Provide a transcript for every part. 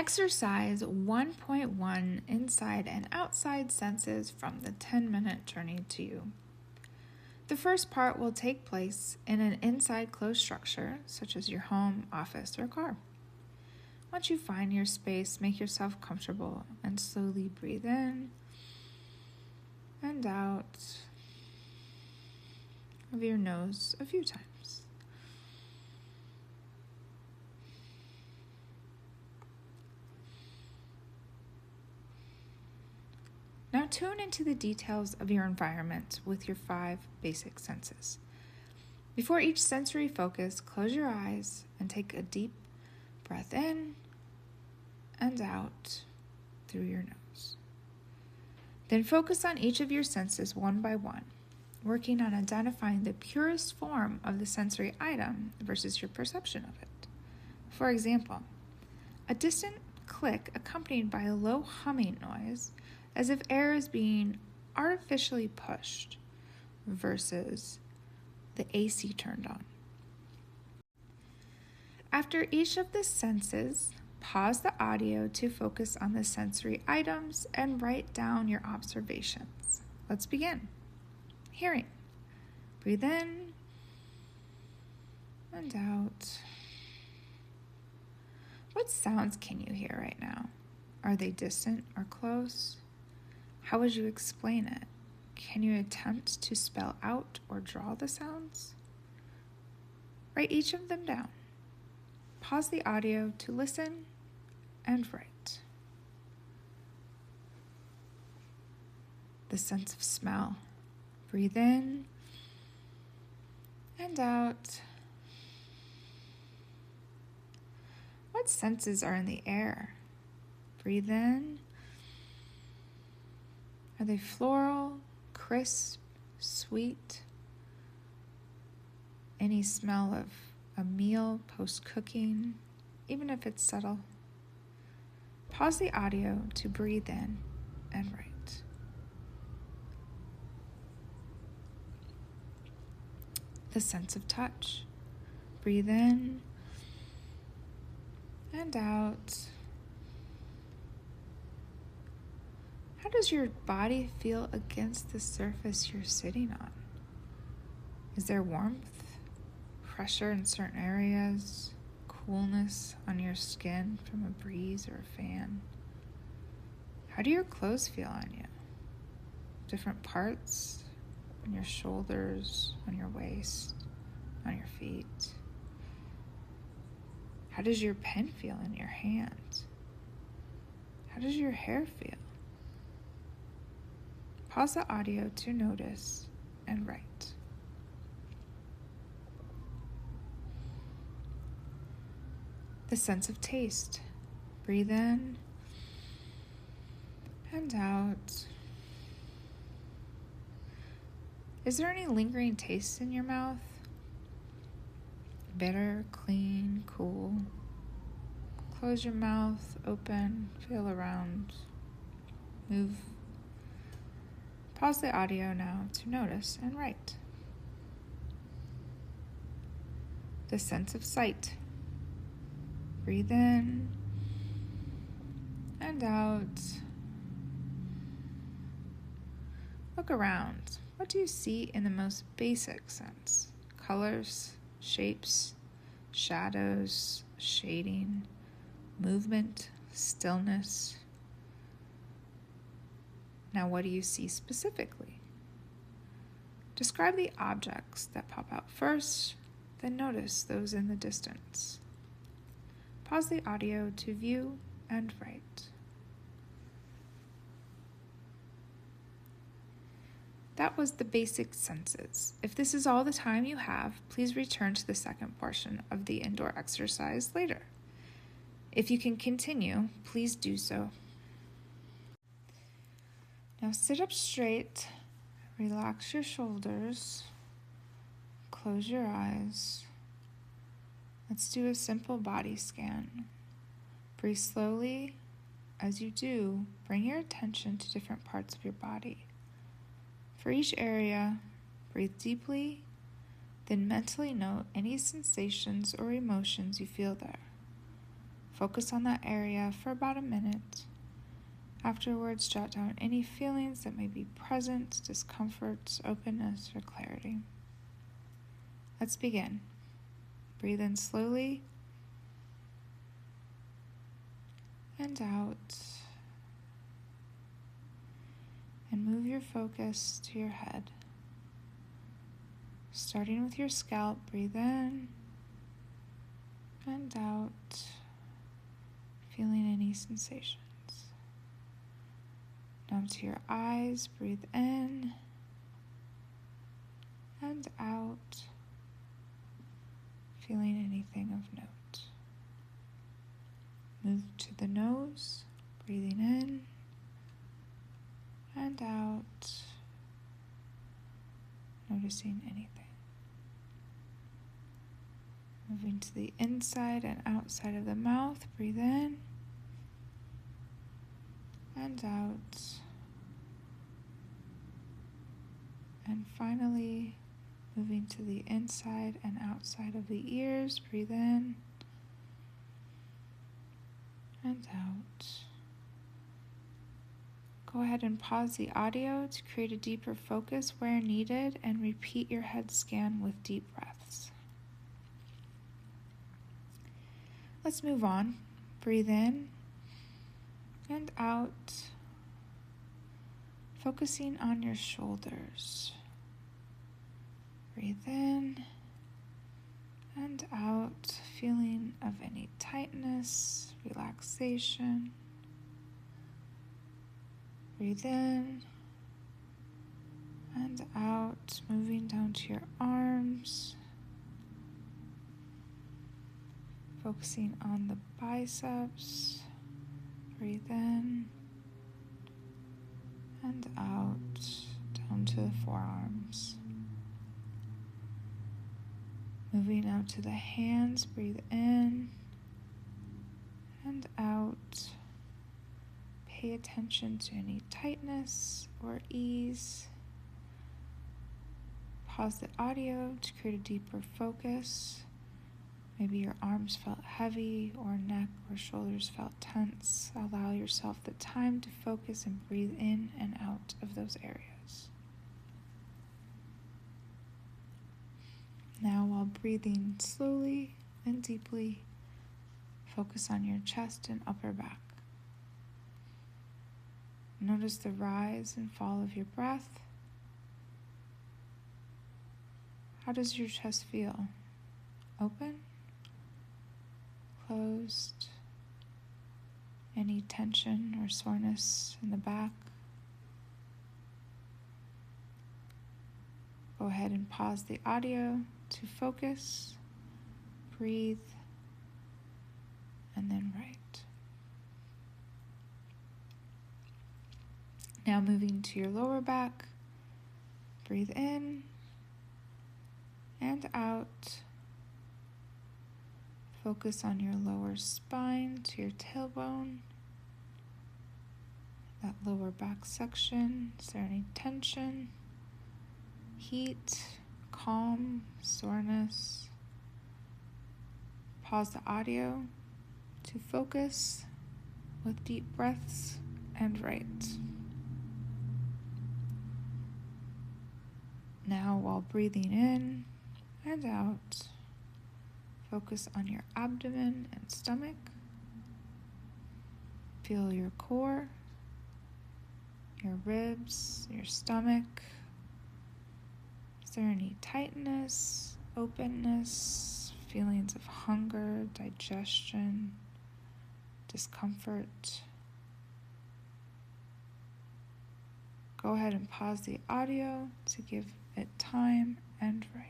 Exercise 1.1 Inside and Outside Senses from the 10-minute journey to you. The first part will take place in an inside closed structure, such as your home, office, or car. Once you find your space, make yourself comfortable and slowly breathe in and out of your nose a few times. Now tune into the details of your environment with your 5 basic senses. Before each sensory focus, close your eyes and take a deep breath in and out through your nose. Then focus on each of your senses one by one, working on identifying the purest form of the sensory item versus your perception of it. For example, a distant click accompanied by a low humming noise, as if air is being artificially pushed, versus the AC turned on. After each of the senses, pause the audio to focus on the sensory items and write down your observations. Let's begin. Hearing. Breathe in and out. What sounds can you hear right now? Are they distant or close? How would you explain it? Can you attempt to spell out or draw the sounds? Write each of them down. Pause the audio to listen and write. The sense of smell. Breathe in and out. What senses are in the air? Breathe in. Are they floral, crisp, sweet? Any smell of a meal post-cooking, even if it's subtle? Pause the audio to breathe in and write. The sense of touch. Breathe in and out. How does your body feel against the surface you're sitting on? Is there warmth, pressure in certain areas, coolness on your skin from a breeze or a fan? How do your clothes feel on you? Different parts, on your shoulders, on your waist, on your feet. How does your pen feel in your hand? How does your hair feel? Pause the audio to notice and write. The sense of taste. Breathe in and out. Is there any lingering taste in your mouth? Bitter, clean, cool. Close your mouth, open, feel around, move. Pause the audio now to notice and write. The sense of sight. Breathe in and out. Look around. What do you see in the most basic sense? Colors, shapes, shadows, shading, movement, stillness. Now, what do you see specifically? Describe the objects that pop out first, then notice those in the distance. Pause the audio to view and write. That was the basic senses. If this is all the time you have, please return to the second portion of the indoor exercise later. If you can continue, please do so. Now sit up straight, relax your shoulders, close your eyes. Let's do a simple body scan. Breathe slowly. As you do, bring your attention to different parts of your body. For each area, breathe deeply, then mentally note any sensations or emotions you feel there. Focus on that area for about a minute. Afterwards, jot down any feelings that may be present, discomfort, openness, or clarity. Let's begin. Breathe in slowly and out. And move your focus to your head. Starting with your scalp, breathe in and out, feeling any sensations. Now to your eyes, breathe in and out, feeling anything of note. Move to the nose, breathing in and out, noticing anything. Moving to the inside and outside of the mouth, breathe in and out. And finally, moving to the inside and outside of the ears, breathe in and out. Go ahead and pause the audio to create a deeper focus where needed and repeat your head scan with deep breaths. Let's move on. Breathe in and out, focusing on your shoulders. Breathe in and out, feeling of any tightness, relaxation. Breathe in and out, moving down to your arms, focusing on the biceps. Breathe in and out, down to the forearms. Moving out to the hands, breathe in and out. Pay attention to any tightness or ease. Pause the audio to create a deeper focus. Maybe your arms felt heavy or neck or shoulders felt tense. Allow yourself the time to focus and breathe in and out of those areas. Now, while breathing slowly and deeply, focus on your chest and upper back. Notice the rise and fall of your breath. How does your chest feel? Open? Closed? Any tension or soreness in the back? Go ahead and pause the audio to focus, breathe, and then write. Now moving to your lower back, breathe in and out. Focus on your lower spine to your tailbone, that lower back section. Is there any tension, heat, calm, soreness? Pause the audio to focus with deep breaths and write. Now, while breathing in and out, focus on your abdomen and stomach. Feel your core, your ribs, your stomach. Is there any tightness, openness, feelings of hunger, digestion, discomfort? Go ahead and pause the audio to give it time and write.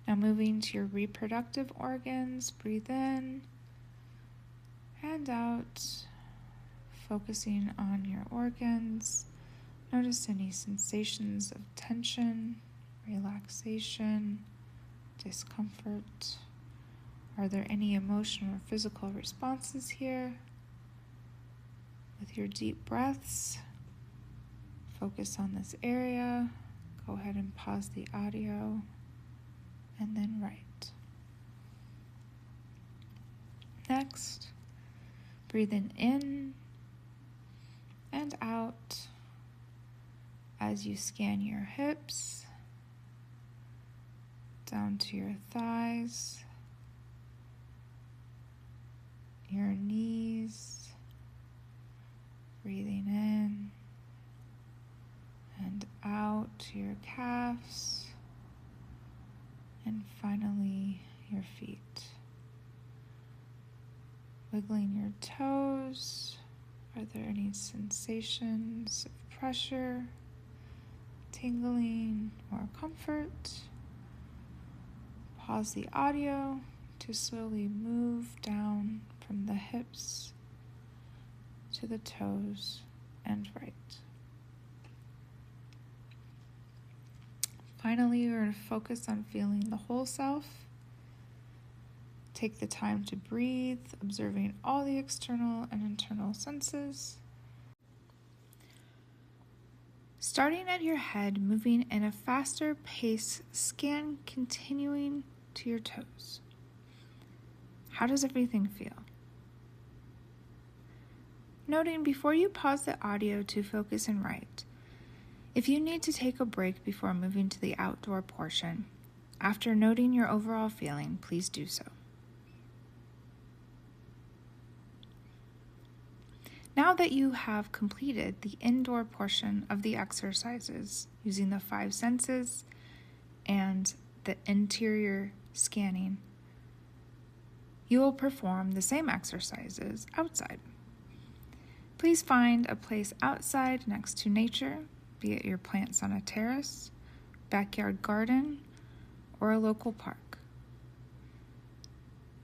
Now moving to your reproductive organs, breathe in and out, focusing on your organs. Notice any sensations of tension, relaxation, discomfort. Are there any emotional or physical responses here? With your deep breaths, focus on this area. Go ahead and pause the audio and then write. Next, breathing in and out as you scan your hips down to your thighs, your knees, breathing in and out to your calves, and finally your feet. Wiggling your toes. Are there any sensations of pressure, tingling, or comfort? Pause the audio to slowly move down from the hips to the toes and right. Finally, we're going to focus on feeling the whole self. Take the time to breathe, observing all the external and internal senses. Starting at your head, moving in a faster pace, scan continuing to your toes. How does everything feel? Noting before you pause the audio to focus and write, if you need to take a break before moving to the outdoor portion, after noting your overall feeling, please do so. Now that you have completed the indoor portion of the exercises using the 5 senses and the interior scanning, you will perform the same exercises outside. Please find a place outside next to nature, be it your plants on a terrace, backyard garden, or a local park.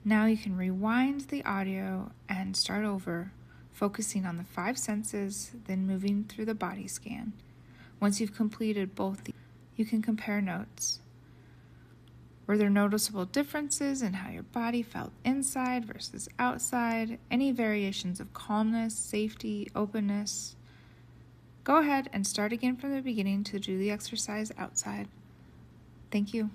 Now you can rewind the audio and start over, focusing on the 5 senses, then moving through the body scan. Once you've completed both, you can compare notes. Were there noticeable differences in how your body felt inside versus outside? Any variations of calmness, safety, openness? Go ahead and start again from the beginning to do the exercise outside. Thank you.